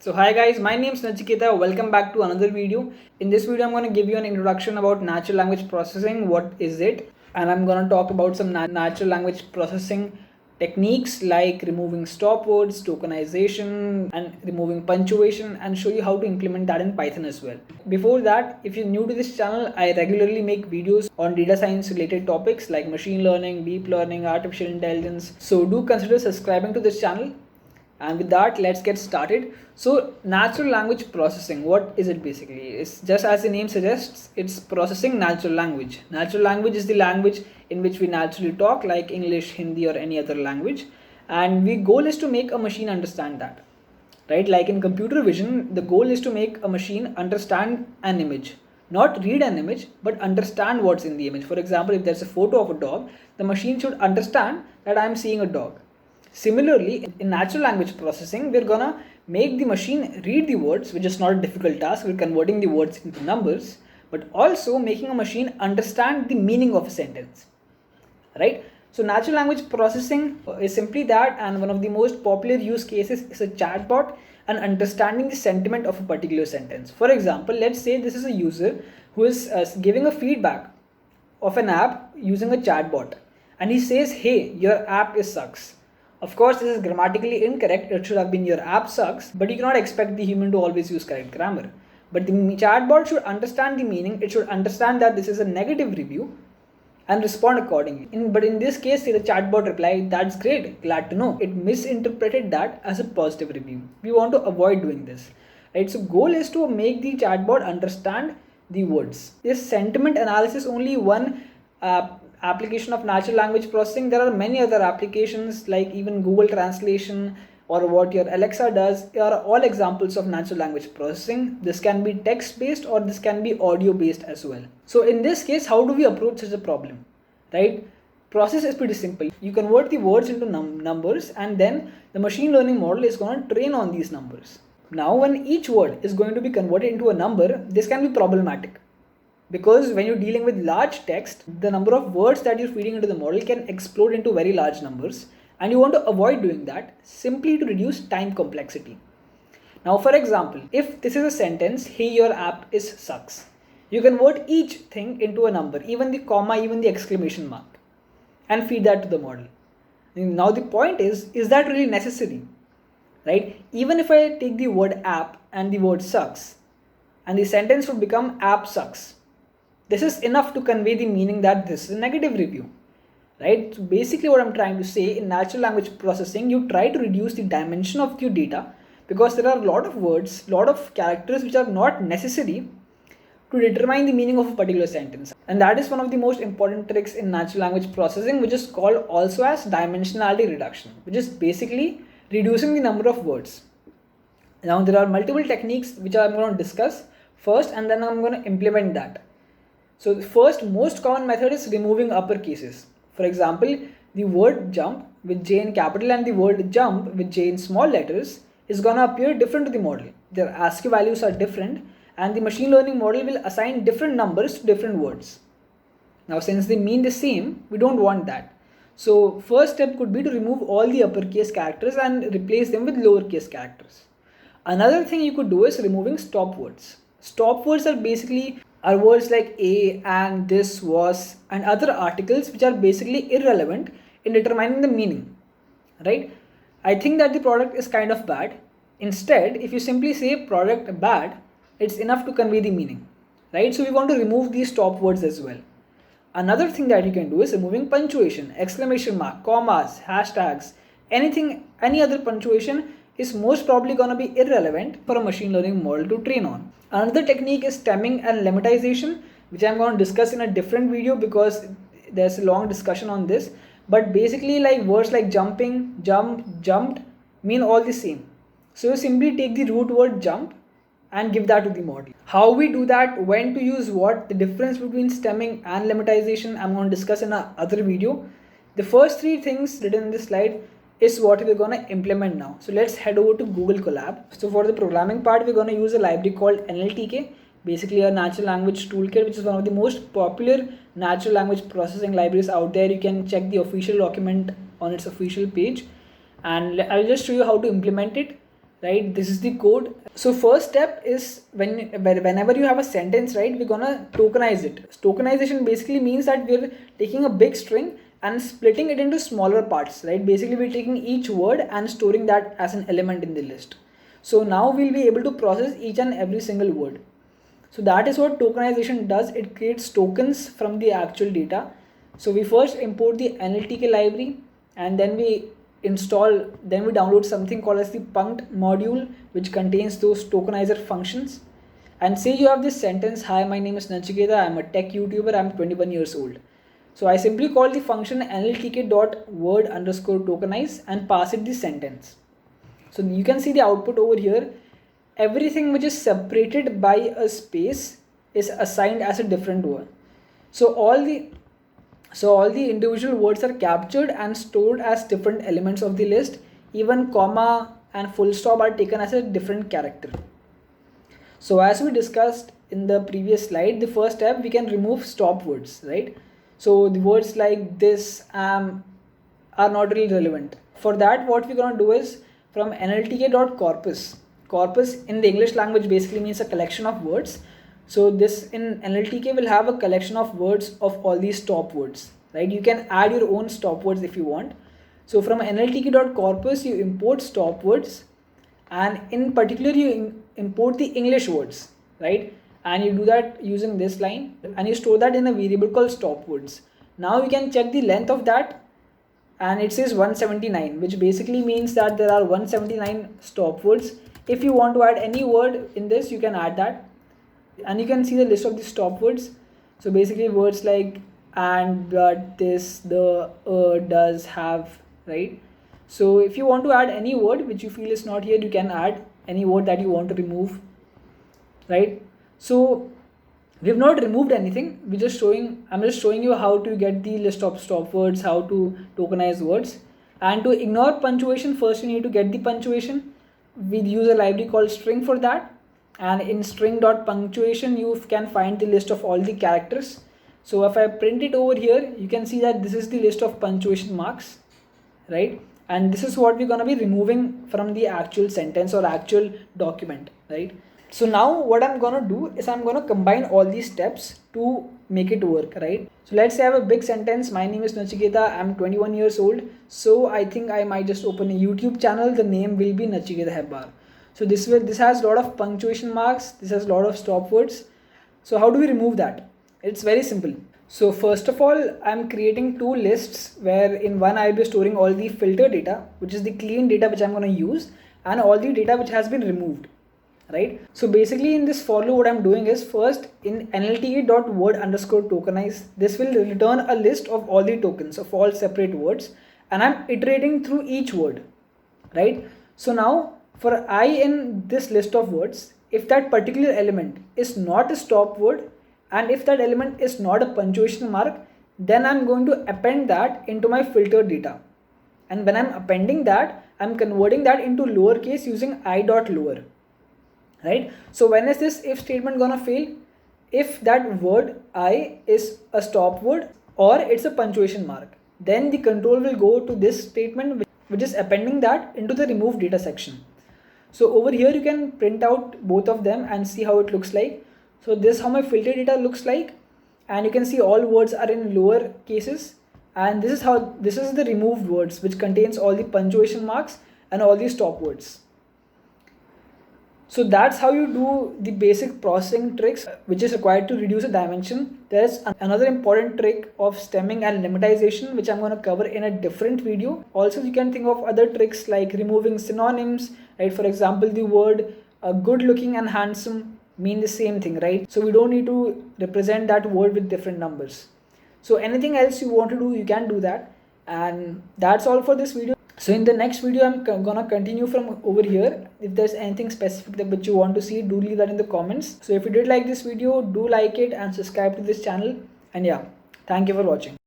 So hi guys, my name is Nachiketa. Welcome back to another video. In this video, I'm going to give you an introduction about natural language processing. What is it? And I'm going to talk about some natural language processing techniques like removing stop words, tokenization, and removing punctuation, and show you how to implement that in Python as well. Before that, if you're new to this channel, I regularly make videos on data science related topics like machine learning, deep learning, artificial intelligence. So do consider subscribing to this channel. And with that, let's get started. So natural language processing, what is it basically? It's just as the name suggests, it's processing natural language. Natural language is the language in which we naturally talk, like English, Hindi, or any other language. And the goal is to make a machine understand that, right? Like in computer vision, the goal is to make a machine understand an image. Not read an image, but understand what's in the image. For example, if there's a photo of a dog, the machine should understand that I'm seeing a dog. Similarly, in natural language processing, we're gonna make the machine read the words, which is not a difficult task. We're converting the words into numbers, but also making a machine understand the meaning of a sentence, right? So natural language processing is simply that, and one of the most popular use cases is a chatbot and understanding the sentiment of a particular sentence. For example, let's say this is a user who is giving a feedback of an app using a chatbot, and he says, "Hey, your app is sucks." Of course, this is grammatically incorrect. It should have been "your app sucks," but you cannot expect the human to always use correct grammar. But the chatbot should understand the meaning. It should understand that this is a negative review and respond accordingly. But in this case, the chatbot replied, "That's great, glad to know." It misinterpreted that as a positive review. We want to avoid doing this, right? So goal is to make the chatbot understand the words. Is sentiment analysis only one application of natural language processing? There are many other applications like even Google Translation or what your Alexa does are all examples of natural language processing. This can be text based or this can be audio based as well. So in this case, how do we approach such a problem, right? Process is pretty simple. You convert the words into numbers, and then the machine learning model is going to train on these numbers. Now when each word is going to be converted into a number, this can be problematic. Because when you're dealing with large text, the number of words that you're feeding into the model can explode into very large numbers, and you want to avoid doing that simply to reduce time complexity. Now, for example, if this is a sentence, "Hey, your app is sucks," you convert each thing into a number, even the comma, even the exclamation mark, and feed that to the model. Now the point is that really necessary, right? Even if I take the word app and the word sucks, and the sentence would become "app sucks," this is enough to convey the meaning that this is a negative review, right? So basically what I'm trying to say, in natural language processing, you try to reduce the dimension of your data because there are a lot of words, a lot of characters which are not necessary to determine the meaning of a particular sentence. And that is one of the most important tricks in natural language processing, which is called also as dimensionality reduction, which is basically reducing the number of words. Now there are multiple techniques which I'm going to discuss first, and then I'm going to implement that. So the first most common method is removing uppercases. For example, the word jump with J in capital and the word jump with J in small letters is going to appear different to the model. Their ASCII values are different, and the machine learning model will assign different numbers to different words. Now since they mean the same, we don't want that. So first step could be to remove all the uppercase characters and replace them with lowercase characters. Another thing you could do is removing stop words. Stop words are words like "a," "and," "this," "was," and other articles which are basically irrelevant in determining the meaning, right? I think that the product is kind of bad. Instead, if you simply say "product bad," it's enough to convey the meaning, right? So we want to remove these stop words as well. Another thing that you can do is removing punctuation, exclamation mark, commas, hashtags, any other punctuation is most probably going to be irrelevant for a machine learning model to train on. Another technique is stemming and lemmitization, which I'm going to discuss in a different video because there's a long discussion on this. But basically, like words like jumping, jump, jumped mean all the same. So you simply take the root word jump and give that to the model. How we do that, when to use what, the difference between stemming and lemmitization, I'm going to discuss in another video. The first three things written in this slide is what we're going to implement now. So let's head over to Google Colab. So for the programming part, we're going to use a library called NLTK, basically a natural language toolkit, which is one of the most popular natural language processing libraries out there. You can check the official document on its official page, and I'll just show you how to implement it. right? This is the code. So first step is whenever you have a sentence, right, we're gonna tokenize it. Tokenization basically means that we're taking a big string and splitting it into smaller parts, right? Basically we're taking each word and storing that as an element in the list. So now we'll be able to process each and every single word. So that is what tokenization does. It creates tokens from the actual data. So we first import the NLTK library, and then we download something called as the punct module, which contains those tokenizer functions. And say you have this sentence, hi, my name is Nachiketa, I'm a tech YouTuber, I'm 21 years old. So I simply call the function nltk.word_tokenize and pass it the sentence. So you can see the output over here. Everything which is separated by a space is assigned as a different word. So all the individual words are captured and stored as different elements of the list. Even comma and full stop are taken as a different character. So as we discussed in the previous slide, the first step, we can remove stop words, right? So the words like this, are not really relevant. For that, what we're going to do is from nltk.corpus. Corpus in the English language basically means a collection of words. So this in NLTK will have a collection of words of all these stop words, right? You can add your own stop words if you want. So from nltk.corpus, you import stop words, and in particular you import the English words, right? And you do that using this line, and you store that in a variable called stop words. Now you can check the length of that, and it says 179, which basically means that there are 179 stop words. If you want to add any word in this, you can add that, and you can see the list of the stop words. So basically words like and, but, this, the, does, have, right? So if you want to add any word which you feel is not here, you can add any word that you want to remove, right? So we have not removed anything. I'm just showing you how to get the list of stop words, how to tokenize words. And to ignore punctuation, first you need to get the punctuation. We use a library called string for that, and in string.punctuation you can find the list of all the characters. So if I print it over here, you can see that this is the list of punctuation marks, right? And this is what we're going to be removing from the actual sentence or actual document, right? So now what I'm going to do is I'm going to combine all these steps to make it work, right? So let's say I have a big sentence. My name is Nachiketa. I'm 21 years old. So I think I might just open a YouTube channel. The name will be Nachiketa Hebbar. So this has a lot of punctuation marks. This has a lot of stop words. So how do we remove that? It's very simple. So first of all, I'm creating two lists where in one I'll be storing all the filter data, which is the clean data which I'm going to use, and all the data which has been removed, right? So basically in this for loop, what I'm doing is first in nltk.word_tokenize, this will return a list of all the tokens of all separate words, and I'm iterating through each word, right? So now for I in this list of words, if that particular element is not a stop word, and if that element is not a punctuation mark, then I'm going to append that into my filter data. And when I'm appending that, I'm converting that into lowercase using i.lower, right? So when is this if statement gonna fail? If that word I is a stop word or it's a punctuation mark, then the control will go to this statement, which is appending that into the remove data section. So over here you can print out both of them and see how it looks like. So this is how my filter data looks like, and you can see all words are in lower cases, and this is the removed words, which contains all the punctuation marks and all the stop words. So that's how you do the basic processing tricks which is required to reduce a dimension. There's another important trick of stemming and lemmitization, which I'm going to cover in a different video. Also, you can think of other tricks like removing synonyms, right? For example, the word good looking and handsome mean the same thing, right? So we don't need to represent that word with different numbers. So anything else you want to do, you can do that. And that's all for this video. So in the next video, I'm gonna continue from over here. If there's anything specific that which you want to see, do leave that in the comments. So if you did like this video, do like it and subscribe to this channel. And yeah, thank you for watching.